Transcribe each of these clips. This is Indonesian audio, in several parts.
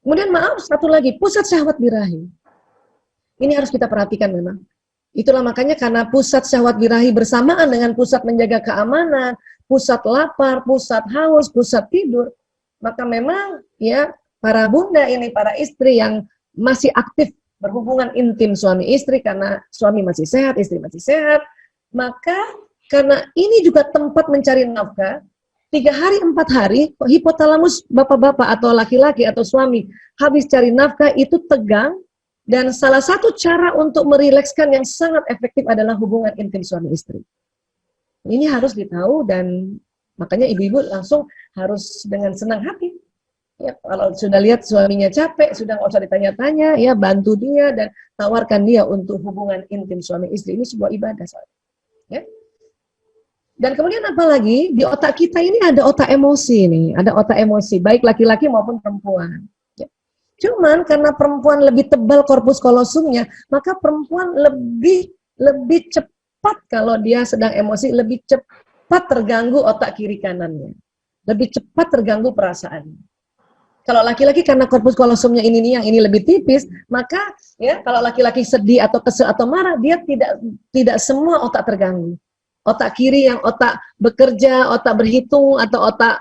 Kemudian maaf, satu lagi, pusat syahwat birahi. Ini harus kita perhatikan memang. Itulah makanya karena pusat syahwat birahi bersamaan dengan pusat menjaga keamanan, pusat lapar, pusat haus, pusat tidur, maka memang ya para bunda ini, para istri yang masih aktif berhubungan intim suami istri karena suami masih sehat, istri masih sehat, maka karena ini juga tempat mencari nafkah, 3 hari 4 hari hipotalamus bapak-bapak atau laki-laki atau suami habis cari nafkah itu tegang, dan salah satu cara untuk merilekskan yang sangat efektif adalah hubungan intim suami istri. Ini harus ditahu, dan makanya ibu-ibu langsung harus dengan senang hati. Ya, kalau sudah lihat suaminya capek, sudah nggak usah ditanya-tanya, ya bantu dia dan tawarkan dia untuk hubungan intim suami istri. Ini sebuah ibadah. Ya. Dan kemudian apalagi di otak kita ini ada otak emosi nih, ada otak emosi baik laki-laki maupun perempuan. Ya. Cuman karena perempuan lebih tebal korpus kolosumnya, maka perempuan lebih cepat kalau dia sedang emosi, lebih cepat terganggu otak kiri kanannya, lebih cepat terganggu perasaannya. Kalau laki-laki karena korpus kolosumnya ini nih, yang ini lebih tipis, maka ya kalau laki-laki sedih atau kesel atau marah, dia tidak semua otak terganggu. Otak kiri yang otak bekerja, otak berhitung, atau otak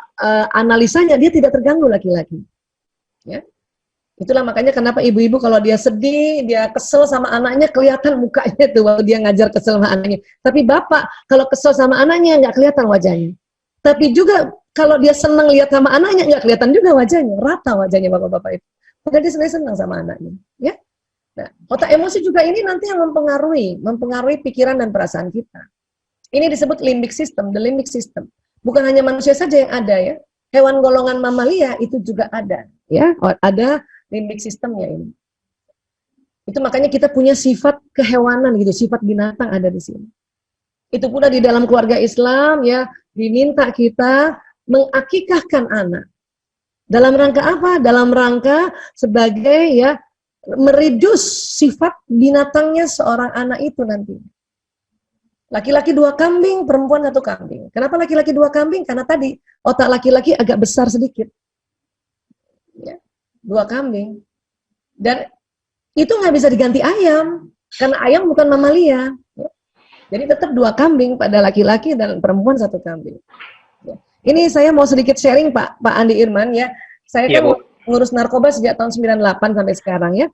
analisanya, dia tidak terganggu laki-laki. Ya. Itulah makanya kenapa ibu-ibu kalau dia sedih, dia kesel sama anaknya, kelihatan mukanya tuh waktu dia ngajar kesel sama anaknya. Tapi bapak kalau kesel sama anaknya nggak kelihatan wajahnya. Tapi juga kalau dia senang lihat sama anaknya, nggak kelihatan juga wajahnya, rata wajahnya bapak-bapak itu. Padahal dia senang sama anaknya. Ya. Nah, otak emosi juga ini nanti yang mempengaruhi pikiran dan perasaan kita. Ini disebut limbic system, the limbic system. Bukan hanya manusia saja yang ada ya, hewan golongan mamalia itu juga ada, ya, ada limbic systemnya ini. Itu makanya kita punya sifat kehewanan gitu, sifat binatang ada di sini. Itu pula di dalam keluarga Islam ya, diminta kita mengakikahkan anak. Dalam rangka apa? Dalam rangka sebagai ya mereduce sifat binatangnya seorang anak itu nanti. Laki-laki 2 kambing, perempuan 1 kambing. Kenapa laki-laki 2 kambing? Karena tadi otak laki-laki agak besar sedikit. Ya, 2 kambing. Dan itu nggak bisa diganti ayam, karena ayam bukan mamalia. Ya. Jadi tetap 2 kambing pada laki-laki dan perempuan 1 kambing. Ya. Ini saya mau sedikit sharing Pak Andi Irman ya. Saya kan ngurus narkoba sejak tahun 98 sampai sekarang ya.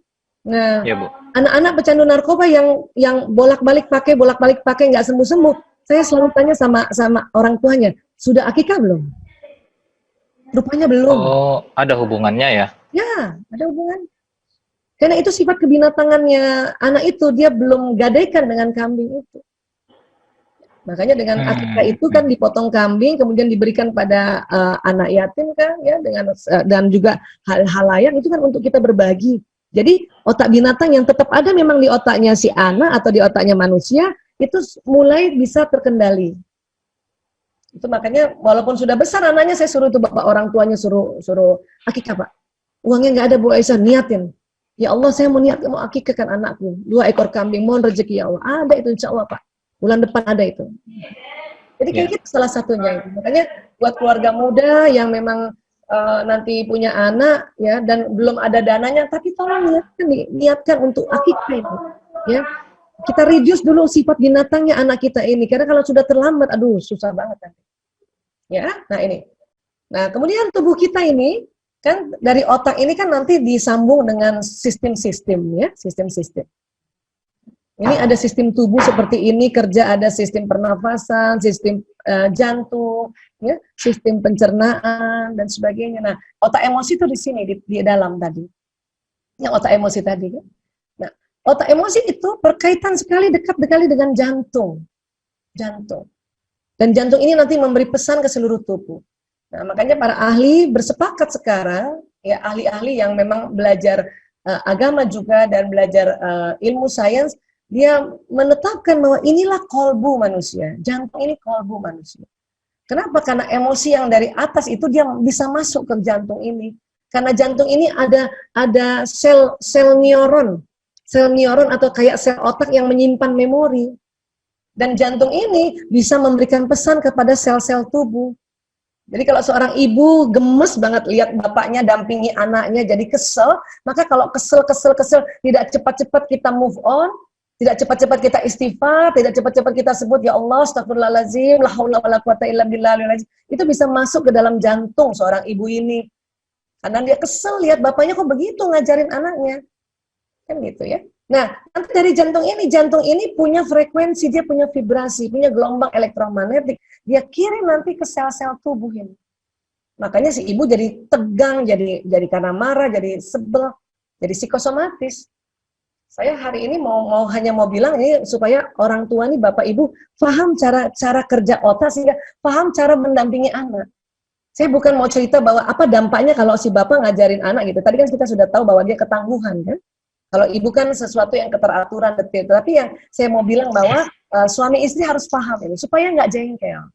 Nah, ya, anak-anak pecandu narkoba yang bolak-balik pakai nggak sembuh-sembuh, saya selalu tanya sama orang tuanya, sudah akikah belum? Rupanya belum. Oh, ada hubungannya ya? Ya, ada hubungan. Karena itu sifat kebinatangannya anak itu, dia belum gadaikan dengan kambing itu. Makanya dengan akikah itu kan dipotong kambing, kemudian diberikan pada anak yatim kan, ya, dengan dan juga hal-hal lain itu kan untuk kita berbagi. Jadi otak binatang yang tetap ada memang di otaknya si anak atau di otaknya manusia itu mulai bisa terkendali. Itu makanya walaupun sudah besar anaknya, saya suruh itu bapak orang tuanya suruh akikah Pak. Uangnya nggak ada Bu Aisyah, niatin. Ya Allah saya mau akikahkan anakku 2 ekor kambing, mohon rezeki ya Allah. Ada itu insya Allah Pak. Bulan depan ada itu. Jadi kayak gitu salah satunya itu. Makanya buat keluarga muda yang memang nanti punya anak ya dan belum ada dananya, tapi tolong niatkan untuk akikah itu ya. Kita reduce dulu sifat binatangnya anak kita ini, karena kalau sudah terlambat aduh susah banget nanti ya. Nah kemudian tubuh kita ini kan dari otak ini kan nanti disambung dengan sistem-sistem ya, sistem-sistem. Ini ada sistem tubuh seperti ini kerja, ada sistem pernafasan, sistem jantung, ya, sistem pencernaan dan sebagainya. Nah, otak emosi itu di sini di dalam tadi. Yang otak emosi tadi kan. Nah, otak emosi itu berkaitan dekat sekali dengan jantung. Jantung. Dan jantung ini nanti memberi pesan ke seluruh tubuh. Nah, makanya para ahli bersepakat sekarang, ya ahli-ahli yang memang belajar agama juga dan belajar ilmu sains, dia menetapkan bahwa inilah kolbu manusia, jantung ini kolbu manusia. Kenapa? Karena emosi yang dari atas itu dia bisa masuk ke jantung ini. Karena jantung ini ada sel neuron atau kayak sel otak yang menyimpan memori. Dan jantung ini bisa memberikan pesan kepada sel-sel tubuh. Jadi kalau seorang ibu gemes banget lihat bapaknya dampingi anaknya jadi kesel, maka kalau kesel, tidak cepat-cepat kita move on, tidak cepat-cepat kita istighfar, tidak cepat-cepat kita sebut, ya Allah, astagfirullahaladzim, la haula wala quwata illa billahil azim. Itu bisa masuk ke dalam jantung seorang ibu ini. Karena dia kesel lihat bapaknya kok begitu ngajarin anaknya. Kan gitu ya. Nah, nanti dari jantung ini punya frekuensi, dia punya vibrasi, punya gelombang elektromagnetik. Dia kirim nanti ke sel-sel tubuh ini. Makanya si ibu jadi tegang, jadi karena marah, jadi sebel, jadi psikosomatis. Saya hari ini hanya mau bilang ini supaya orang tua nih, bapak ibu paham cara kerja otak sehingga paham cara mendampingi anak. Saya bukan mau cerita bahwa apa dampaknya kalau si bapak ngajarin anak gitu. Tadi kan kita sudah tahu bahwa dia ketangguhan kan. Kalau ibu kan sesuatu yang keteraturan detil. Tapi yang saya mau bilang bahwa suami istri harus paham ini supaya nggak jengkel.